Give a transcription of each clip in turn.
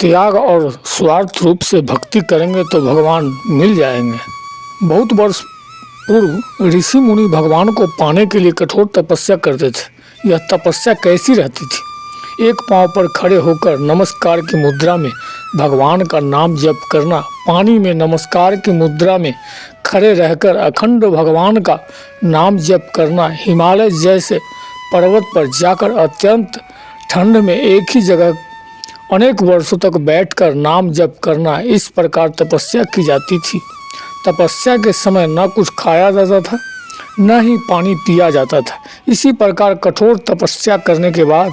त्याग और स्वार्थ रूप से भक्ति करेंगे तो भगवान मिल जाएंगे। बहुत वर्ष पूर्व ऋषि मुनि भगवान को पाने के लिए कठोर तपस्या करते थे। यह तपस्या कैसी रहती थी? एक पांव पर खड़े होकर नमस्कार की मुद्रा में भगवान का नाम जप करना, पानी में नमस्कार की मुद्रा में खड़े रहकर अखंड भगवान का नाम जप करना, हिमालय जैसे पर्वत पर जाकर अत्यंत ठंड में एक ही जगह अनेक वर्षों तक बैठकर नाम जप करना, इस प्रकार तपस्या की जाती थी। तपस्या के समय न कुछ खाया जाता था, न ही पानी पिया जाता था। इसी प्रकार कठोर तपस्या करने के बाद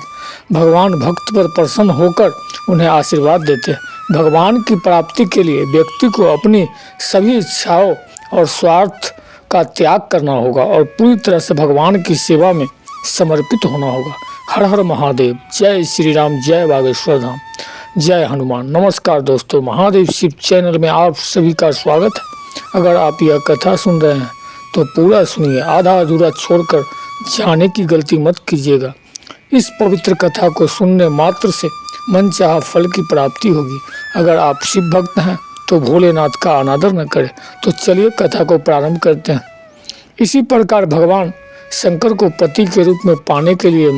भगवान भक्त पर प्रसन्न होकर उन्हें आशीर्वाद देते हैं। भगवान की प्राप्ति के लिए व्यक्ति को अपनी सभी इच्छाओं और स्वार्थ का त्याग करना होगा और पूरी तरह से भगवान की सेवा में समर्पित होना होगा। हर हर महादेव, जय श्री राम, जय बागेश्वर धाम, जय हनुमान। नमस्कार दोस्तों, महादेव शिव चैनल में आप सभी का स्वागत है। अगर आप यह कथा सुन रहे हैं तो पूरा सुनिए, आधा अधूरा छोड़कर जाने की गलती मत कीजिएगा। इस पवित्र कथा को सुनने मात्र से मनचाहा फल की प्राप्ति होगी। अगर आप शिव भक्त हैं तो भोलेनाथ का अनादर न करें। तो चलिए कथा को प्रारंभ करते हैं। इसी प्रकार भगवान शंकर को पति के रूप में पाने के लिए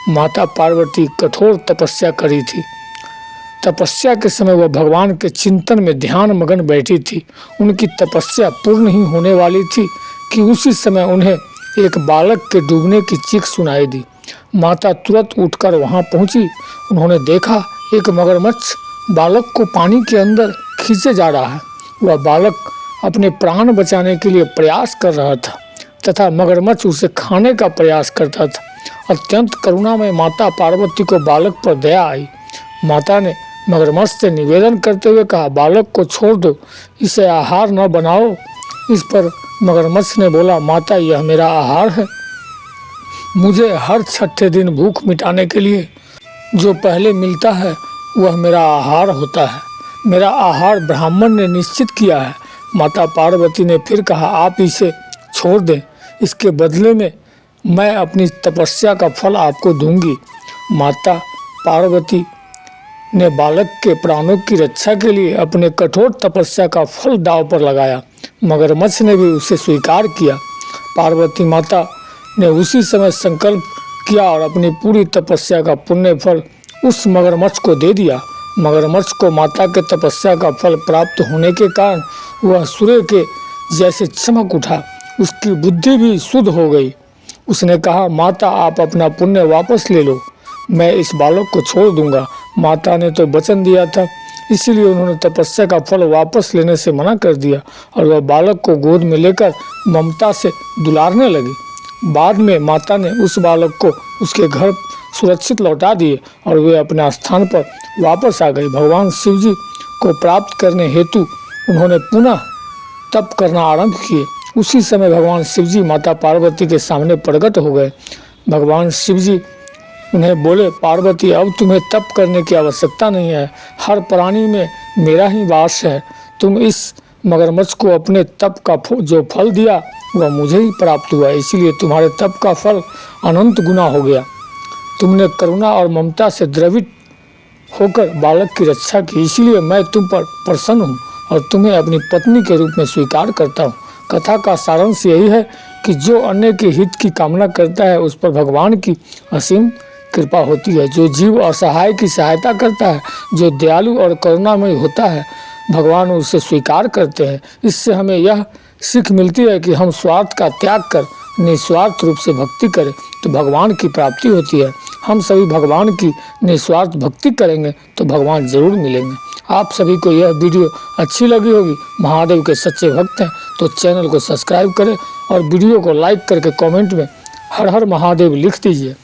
माता पार्वती कठोर तपस्या करी थी। तपस्या के समय वह भगवान के चिंतन में ध्यान मगन बैठी थी। उनकी तपस्या पूर्ण ही होने वाली थी कि उसी समय उन्हें एक बालक के डूबने की चीख सुनाई दी। माता तुरंत उठकर वहां पहुंची। उन्होंने देखा एक मगरमच्छ बालक को पानी के अंदर खींचे जा रहा है। वह बालक अपने प्राण बचाने के लिए प्रयास कर रहा था तथा मगरमच्छ उसे खाने का प्रयास करता था। अत्यंत करुणामय माता पार्वती को बालक पर दया आई। माता ने मगरमच्छ से निवेदन करते हुए कहा, बालक को छोड़ दो, इसे आहार न बनाओ। इस पर मगरमच्छ ने बोला, माता यह मेरा आहार है। मुझे हर छठे दिन भूख मिटाने के लिए जो पहले मिलता है वह मेरा आहार होता है। मेरा आहार ब्राह्मण ने निश्चित किया है। माता पार्वती ने फिर कहा, आप इसे छोड़ दें, इसके बदले में मैं अपनी तपस्या का फल आपको दूंगी। माता पार्वती ने बालक के प्राणों की रक्षा के लिए अपने कठोर तपस्या का फल दांव पर लगाया। मगरमच्छ ने भी उसे स्वीकार किया। पार्वती माता ने उसी समय संकल्प किया और अपनी पूरी तपस्या का पुण्य फल उस मगरमच्छ को दे दिया। मगरमच्छ को माता के तपस्या का फल प्राप्त होने के कारण वह सूर्य के जैसे चमक उठा। उसकी बुद्धि भी शुद्ध हो गई। उसने कहा, माता आप अपना पुण्य वापस ले लो, मैं इस बालक को छोड़ दूंगा। माता ने तो वचन दिया था, इसीलिए उन्होंने तपस्या का फल वापस लेने से मना कर दिया और वह बालक को गोद में लेकर ममता से दुलारने लगी। बाद में माता ने उस बालक को उसके घर सुरक्षित लौटा दिए और वे अपने स्थान पर वापस आ गई। भगवान शिव जी को प्राप्त करने हेतु उन्होंने पुनः तप करना आरंभ किए। उसी समय भगवान शिव जी माता पार्वती के सामने प्रकट हो गए। भगवान शिव जी उन्हें बोले, पार्वती अब तुम्हें तप करने की आवश्यकता नहीं है, हर प्राणी में मेरा ही वास है। तुम इस मगरमच्छ को अपने तप का जो फल दिया वह मुझे ही प्राप्त हुआ, इसीलिए तुम्हारे तप का फल अनंत गुना हो गया। तुमने करुणा और ममता से द्रवित होकर बालक की रक्षा की, इसीलिए मैं तुम पर प्रसन्न हूँ और तुम्हें अपनी पत्नी के रूप में स्वीकार करता हूँ। कथा का सारांश यही है कि जो अन्य के हित की कामना करता है उस पर भगवान की असीम कृपा होती है। जो जीव असहाय की सहायता करता है, जो दयालु और करुणामय होता है, भगवान उसे स्वीकार करते हैं। इससे हमें यह सीख मिलती है कि हम स्वार्थ का त्याग कर निस्वार्थ रूप से भक्ति करें तो भगवान की प्राप्ति होती है। हम सभी भगवान की निस्वार्थ भक्ति करेंगे तो भगवान जरूर मिलेंगे। आप सभी को यह वीडियो अच्छी लगी होगी, महादेव के सच्चे भक्त हैं तो चैनल को सब्सक्राइब करें और वीडियो को लाइक करके कमेंट में हर हर महादेव लिख दीजिए।